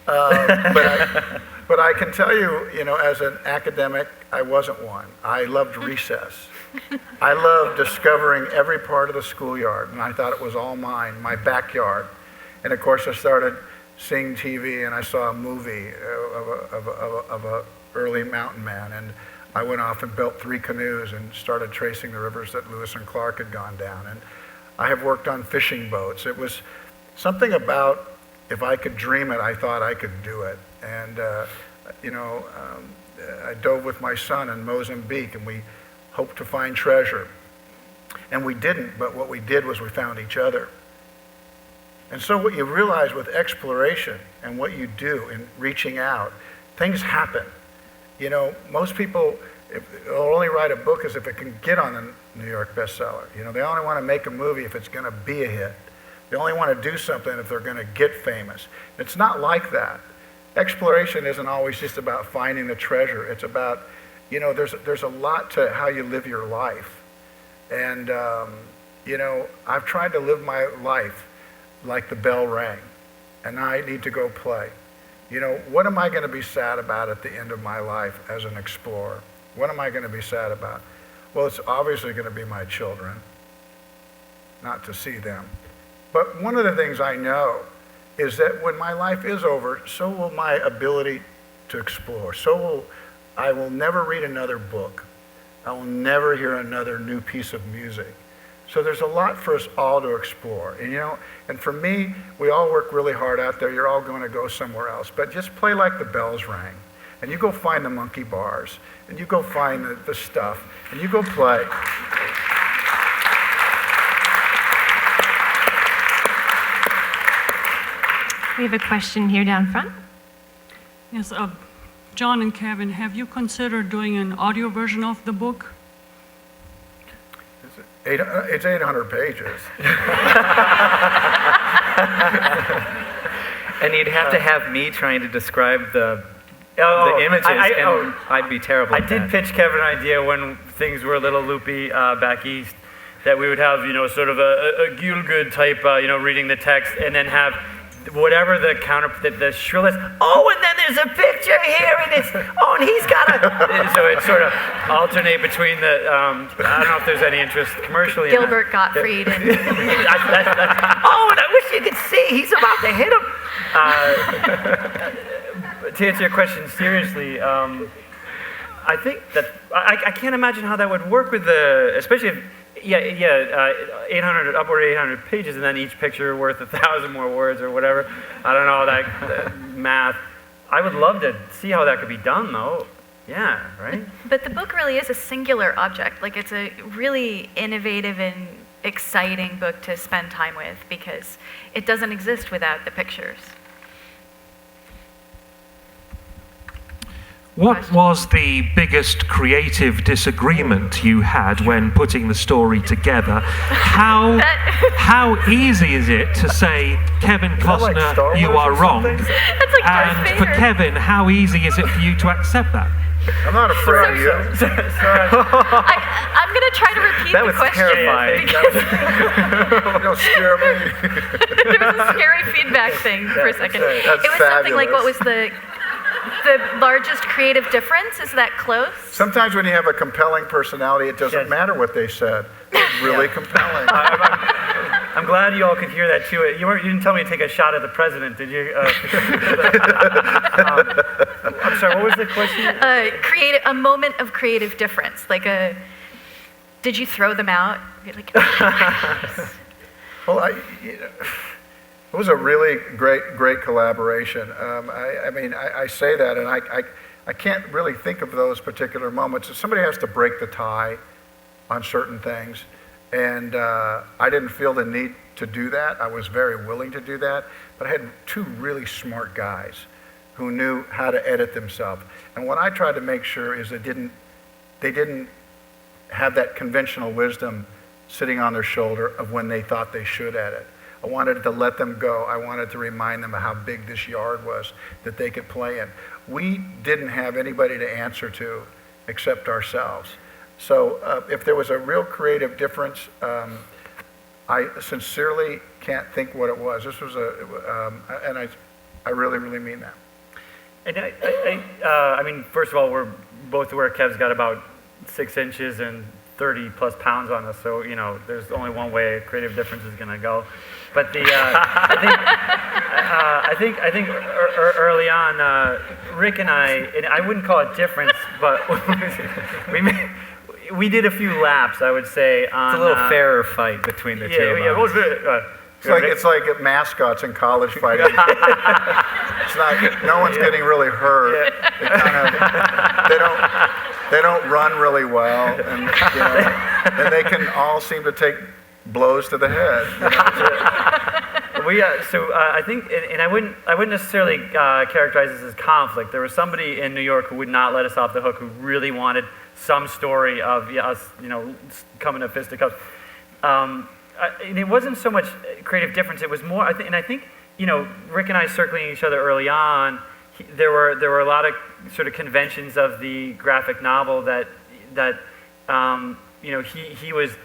But I can tell you, as an academic, I wasn't one. I loved recess. I loved discovering every part of the schoolyard, and I thought it was all mine, my backyard. And of course, I started seeing TV, and I saw a movie of a early mountain man, and I went off and built 3 canoes and started tracing the rivers that Lewis and Clark had gone down. And I have worked on fishing boats. It was something about, if I could dream it, I thought I could do it. And I dove with my son in Mozambique, and we hoped to find treasure. And we didn't, but what we did was we found each other. And so what you realize with exploration and what you do in reaching out, things happen. Most people will only write a book as if it can get on the New York bestseller. They only want to make a movie if it's going to be a hit. They only want to do something if they're going to get famous. It's not like that. Exploration isn't always just about finding the treasure. It's about, there's a lot to how you live your life. And, I've tried to live my life like the bell rang, and I need to go play. What am I going to be sad about at the end of my life as an explorer? What am I going to be sad about? Well, it's obviously going to be my children, not to see them. But one of the things I know is that when my life is over, so will my ability to explore. I will never read another book. I will never hear another new piece of music. So there's a lot for us all to explore. And for me, we all work really hard out there. You're all going to go somewhere else. But just play like the bells rang. And you go find the monkey bars. And you go find the stuff. And you go play. We have a question here down front. Yes, John and Kevin, have you considered doing an audio version of the book? It's 800 pages. And you'd have to have me trying to describe the images, and I'd be terrible at that. I did pitch Kevin an idea when things were a little loopy back east, that we would have, sort of a Gielgud type, reading the text, and then have whatever the shrillest, and then there's a picture here, and and he's got a, so it sort of alternate between the, I don't know if there's any interest commercially Gilbert in Gottfried. And and I wish you could see, he's about to hit him. To answer your question seriously, I think that, I can't imagine how that would work with especially if, 800, upward 800 pages, and then each picture worth 1,000 more words or whatever. I don't know, that math. I would love to see how that could be done, though. Yeah, right? But the book really is a singular object. Like, it's a really innovative and exciting book to spend time with because it doesn't exist without the pictures. What was the biggest creative disagreement you had when putting the story together? How easy is it to say, Kevin Costner, you are wrong? That's like And Darth for Vader. Kevin, how easy is it for you to accept that? I'm not afraid of you. I'm going to try to repeat That the was question. terrifying. Because Don't scare me. there was a scary feedback thing for a second. That's It was something like, what fabulous. was the largest creative difference? Is that close? Sometimes when you have a compelling personality, it doesn't matter what they said. It's really compelling. I'm glad you all could hear that too. You didn't tell me to take a shot at the president, did you? I'm sorry, what was the question? Create a moment of creative difference, did you throw them out? You're like, Well, it was a really great collaboration. I say that, and I can't really think of those particular moments. Somebody has to break the tie on certain things, and I didn't feel the need to do that. I was very willing to do that, but I had two really smart guys who knew how to edit themselves. And what I tried to make sure is they didn't have that conventional wisdom sitting on their shoulder of when they thought they should edit. I wanted to let them go. I wanted to remind them of how big this yard was that they could play in. We didn't have anybody to answer to except ourselves. So if there was a real creative difference, I sincerely can't think what it was. This was and I really, really mean that. And I mean, first of all, we're both aware Kev's got about 6 inches and 30 plus pounds on us, so there's only one way a creative difference is going to go. But I think early on, Rick and I wouldn't call it difference, but we did a few laps, I would say. On, it's a little fairer fight between the two of us. It's like mascots in college fighting. It's not. No one's getting really hurt. They don't run really well, and they can all seem to take blows to the head. I think, and I wouldn't necessarily characterize this as conflict. There was somebody in New York who would not let us off the hook, who really wanted some story of us, coming to fisticuffs. And it wasn't so much creative difference. It was more, I think, Rick and I circling each other early on. There were a lot of sort of conventions of the graphic novel that he was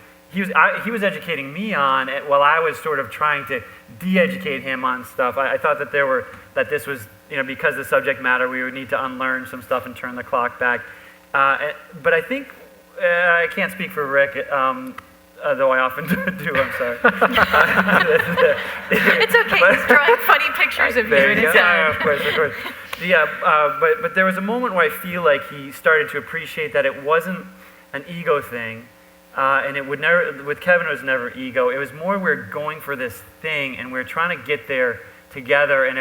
educating me on while I was sort of trying to de-educate him on stuff. I thought that this was because the subject matter, we would need to unlearn some stuff and turn the clock back. But I think I can't speak for Rick. Though I often do, I'm sorry. It's okay, he's drawing funny pictures of you in his head. Of course. Yeah, but there was a moment where I feel like he started to appreciate that it wasn't an ego thing, and it would never, with Kevin, it was never ego. It was more we're going for this thing, and we're trying to get there together, and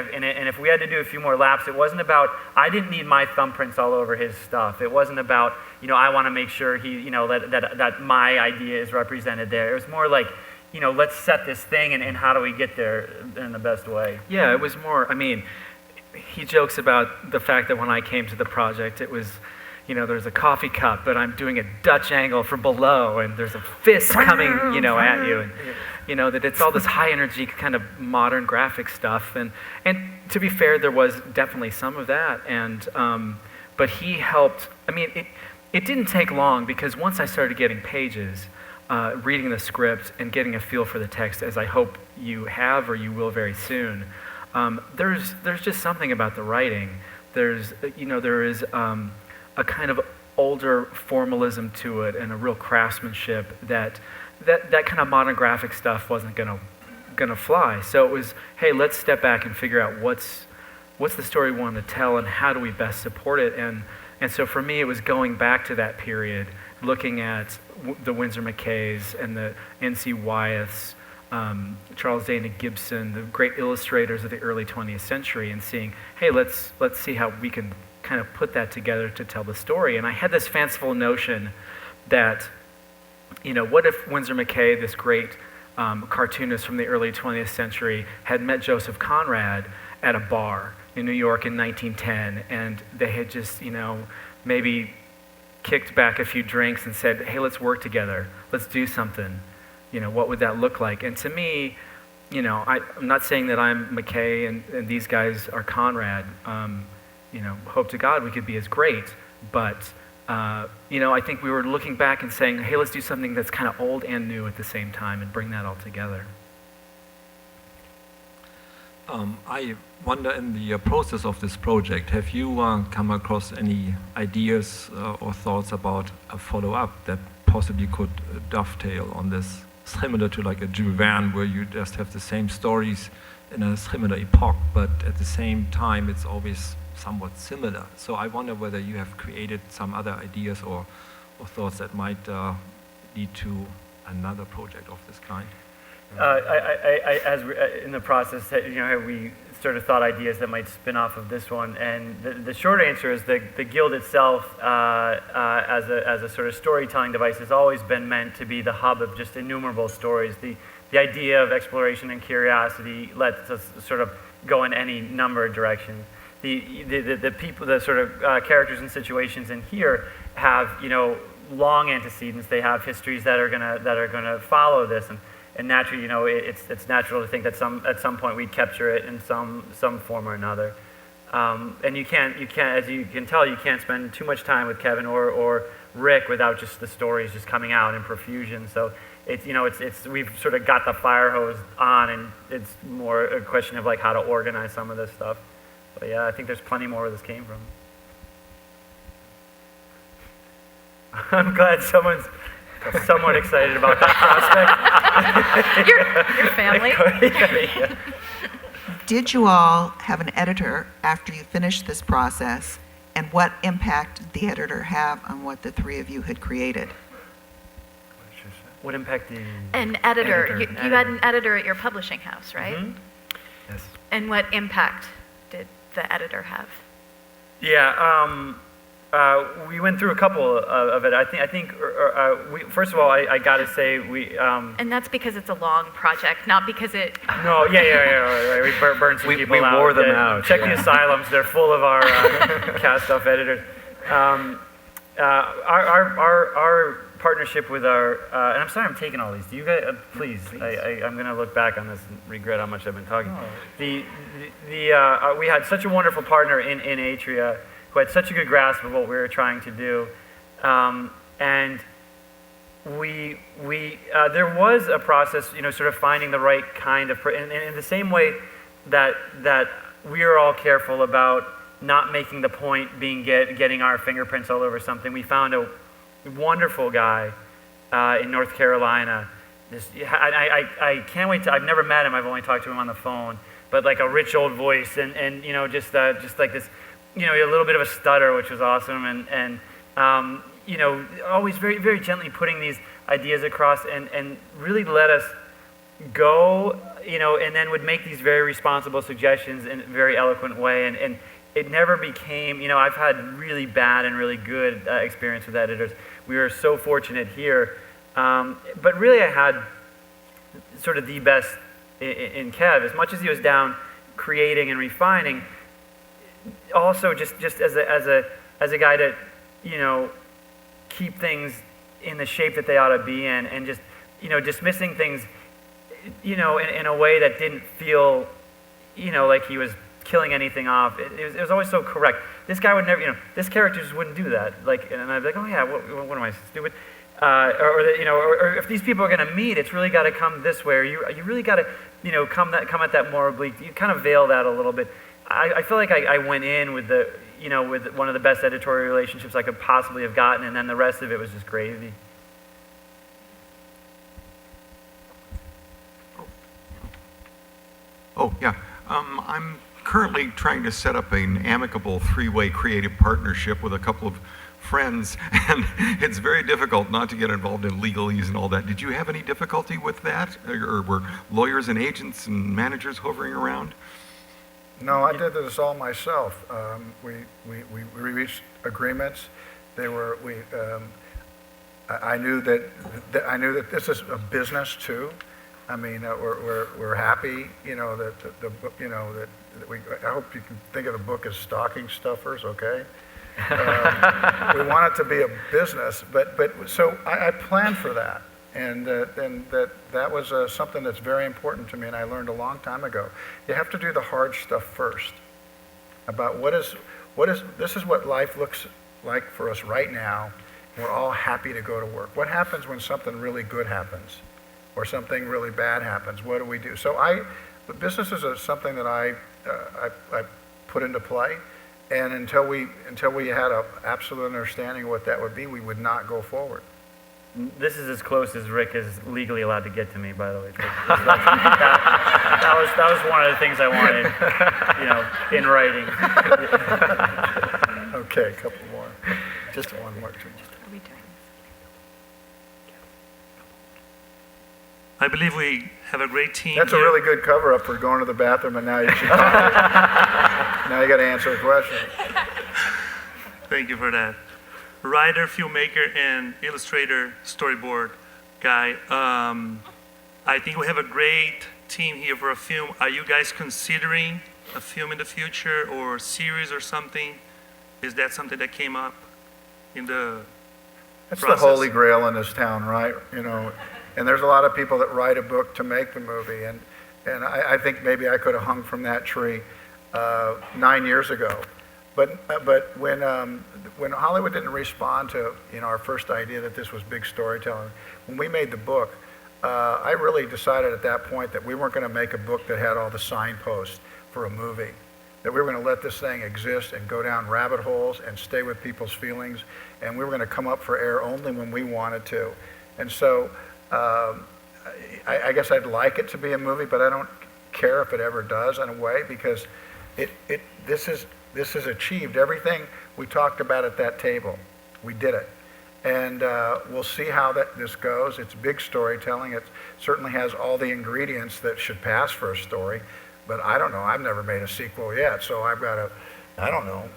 if we had to do a few more laps, it wasn't about, I didn't need my thumbprints all over his stuff. It wasn't about, I want to make sure he, that my idea is represented there. It was more like, let's set this thing and how do we get there in the best way. Yeah, it was more, he jokes about the fact that when I came to the project, it was, there's a coffee cup, but I'm doing a Dutch angle from below, and there's a fist coming, at you. And, that it's all this high energy kind of modern graphic stuff. And to be fair, there was definitely some of that. And, but he helped, it didn't take long, because once I started getting pages, reading the script and getting a feel for the text, as I hope you have or you will very soon, there's just something about the writing. There is a kind of older formalism to it and a real craftsmanship that kind of modern graphic stuff wasn't gonna fly. So it was, hey, let's step back and figure out what's the story we want to tell and how do we best support it. And so for me, it was going back to that period, looking at the Winsor McKays and the N.C. Wyeths, Charles Dana Gibson, the great illustrators of the early 20th century, and seeing, hey, let's see how we can kind of put that together to tell the story. And I had this fanciful notion that, what if Winsor McKay, this great cartoonist from the early 20th century, had met Joseph Conrad at a bar in New York in 1910, and they had just, maybe kicked back a few drinks and said, hey, let's work together. Let's do something. What would that look like? And to me, I'm not saying that I'm McKay and these guys are Conrad. Hope to God we could be as great. But, I think we were looking back and saying, hey, let's do something that's kind of old and new at the same time and bring that all together. I wonder, in the process of this project, have you come across any ideas or thoughts about a follow-up that possibly could dovetail on this similar to like a Jules Verne, where you just have the same stories in a similar epoch, but at the same time, it's always somewhat similar. So I wonder whether you have created some other ideas or thoughts that might lead to another project of this kind. As we're in the process, we sort of thought ideas that might spin off of this one, and the short answer is the guild itself, as a sort of storytelling device, has always been meant to be the hub of just innumerable stories. The idea of exploration and curiosity lets us sort of go in any number of directions. The people, the sort of characters and situations in here have long antecedents. They have histories that are gonna follow this, and naturally, it's natural to think that at some point we'd capture it in some form or another. And you can't, as you can tell, you can't spend too much time with Kevin or Rick without just the stories just coming out in profusion. So we've sort of got the fire hose on, and it's more a question of like how to organize some of this stuff. But yeah, I think there's plenty more where this came from. I'm glad someone's somewhat excited about that prospect. Your family. Yeah. Did you all have an editor after you finished this process, and what impact did the editor have on what the three of you had created? What impact did An editor. You had an editor at your publishing house, right? Mm-hmm. Yes. And what impact did the editor have? Yeah, we went through a couple of it. I think first of all, I got to say we. And that's because it's a long project, not because it. No, right. We burned some people out. We wore them out. Check the asylums; they're full of our cast-off editors. Our partnership with our, and I'm sorry I'm taking all these. Do you guys, please. I'm going to look back on this and regret how much I've been talking. We had such a wonderful partner in Atria who had such a good grasp of what we were trying to do, and there was a process, sort of finding the right kind of, and in the same way that we are all careful about not making the point being getting our fingerprints all over something. We found a wonderful guy in North Carolina. I can't wait to. I've never met him. I've only talked to him on the phone. But like a rich old voice, and just like this, a little bit of a stutter, which was awesome, and always very very gently putting these ideas across, and really let us go, and then would make these very responsible suggestions in a very eloquent way, and it never became, I've had really bad and really good experience with editors. We were so fortunate here. But really I had sort of the best in Kev. As much as he was down creating and refining, also just as a guy to, keep things in the shape that they ought to be in, and just, dismissing things, in a way that didn't feel, like he was killing anything off. It was always so correct. This guy would never, this character just wouldn't do that. Like, and I'd be like, oh yeah, what am I, stupid? Or if these people are going to meet, it's really got to come this way. Or you really got to, come at that more oblique. You kind of veil that a little bit. I feel like I went in with with one of the best editorial relationships I could possibly have gotten, and then the rest of it was just crazy. Oh yeah, I'm currently trying to set up an amicable three-way creative partnership with a couple of friends, and it's very difficult not to get involved in legalese and all that. Did you have any difficulty with that, or were lawyers and agents and managers hovering around? No, I did this all myself. We reached agreements. I knew that this is a business too. I mean, we're happy, that I hope you can think of the book as stocking stuffers, okay? We want it to be a business, but so I planned for that, and that was something that's very important to me, and I learned a long time ago. You have to do the hard stuff first. About this is what life looks like for us right now. We're all happy to go to work. What happens when something really good happens, or something really bad happens? What do we do? So the business is something that I put into play, and until we had an absolute understanding of what that would be, we would not go forward. This is as close as Rick is legally allowed to get to me, by the way. So that was one of the things I wanted, in writing. Okay, a couple more. Just one more. I believe we have a great team. That's here. a really good cover-up for going to the bathroom, and now you should now you got to answer a question. Thank you for that. Writer, filmmaker, and illustrator, storyboard guy. I think we have a great team here for a film. Are you guys considering a film in the future or a series or something? Is that something that came up in the That's process? the holy grail in this town, right? And there's a lot of people that write a book to make the movie, and I think maybe I could have hung from that tree 9 years ago. But when Hollywood didn't respond to our first idea that this was big storytelling, when we made the book, I really decided at that point that we weren't going to make a book that had all the signposts for a movie, that we were going to let this thing exist and go down rabbit holes and stay with people's feelings, and we were going to come up for air only when we wanted to. And so I guess I'd like it to be a movie, but I don't care if it ever does in a way, because this has achieved everything we talked about at that table. We did it. And we'll see how this goes. It's big storytelling. It certainly has all the ingredients that should pass for a story. But I don't know. I've never made a sequel yet, so I've got to, I don't know.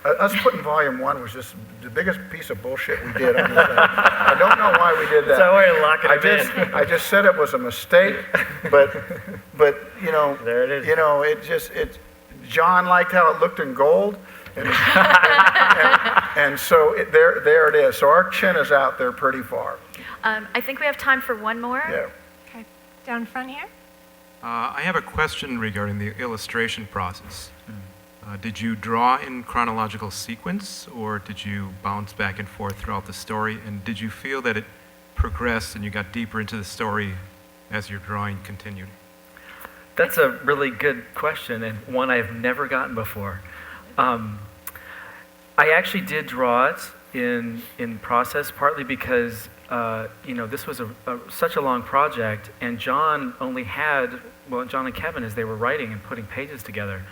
Us putting Volume 1 was just the biggest piece of bullshit we did on this thing. I don't know why we did that. So we're locking it in. I just said it was a mistake, but there it is. John liked how it looked in gold, and so there it is. So our chin is out there pretty far. I think we have time for one more. Yeah. Okay, down front here. I have a question regarding the illustration process. Did you draw in chronological sequence, or did you bounce back and forth throughout the story? And did you feel that it progressed and you got deeper into the story as your drawing continued? That's a really good question, and one I've never gotten before. I actually did draw it in process, partly because this was such a long project, and John and Kevin, as they were writing and putting pages together,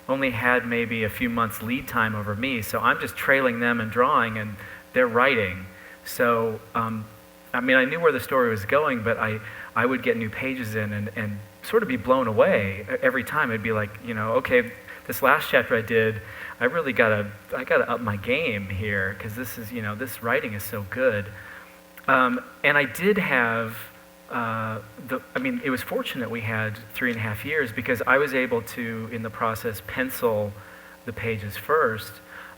only had maybe a few months lead time over me. So I'm just trailing them and drawing, and they're writing. So I knew where the story was going, but I would get new pages in and sort of be blown away every time. It'd be like, okay, this last chapter I did, I gotta up my game here, because this writing is so good. And I did have it was fortunate we had 3.5 years, because I was able to, in the process, pencil the pages first,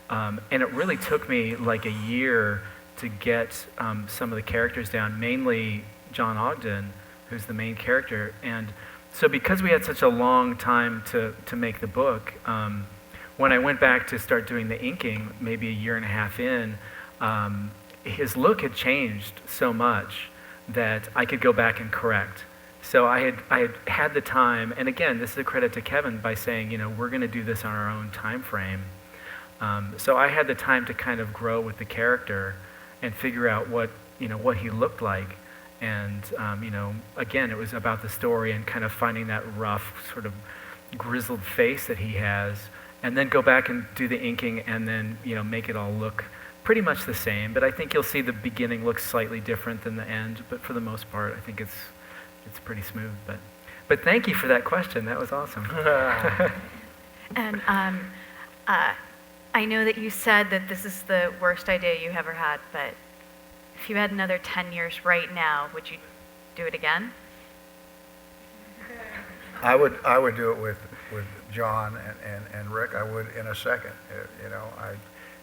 and it really took me like a year to get some of the characters down, mainly John Ogden, who's the main character. And so because we had such a long time to make the book, when I went back to start doing the inking, maybe a 1.5 years in, his look had changed so much that I could go back and correct. So I had the time, and again, this is a credit to Kevin by saying, we're going to do this on our own time frame. So I had the time to kind of grow with the character and figure out what he looked like. And again, it was about the story and kind of finding that rough, sort of grizzled face that he has, and then go back and do the inking, and then make it all look pretty much the same. But I think you'll see the beginning looks slightly different than the end. But for the most part, I think it's pretty smooth. But thank you for that question. That was awesome. And I know that you said that this is the worst idea you ever had, but if you had another 10 years right now, would you do it again? I would do it with John and Rick. I would in a second.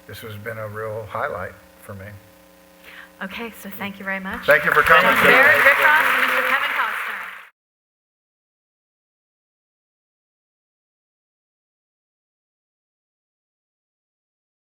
This has been a real highlight for me. Okay, so thank you very much. Thank you for coming. Jon Baird, Rick Ross, and Mr. Kevin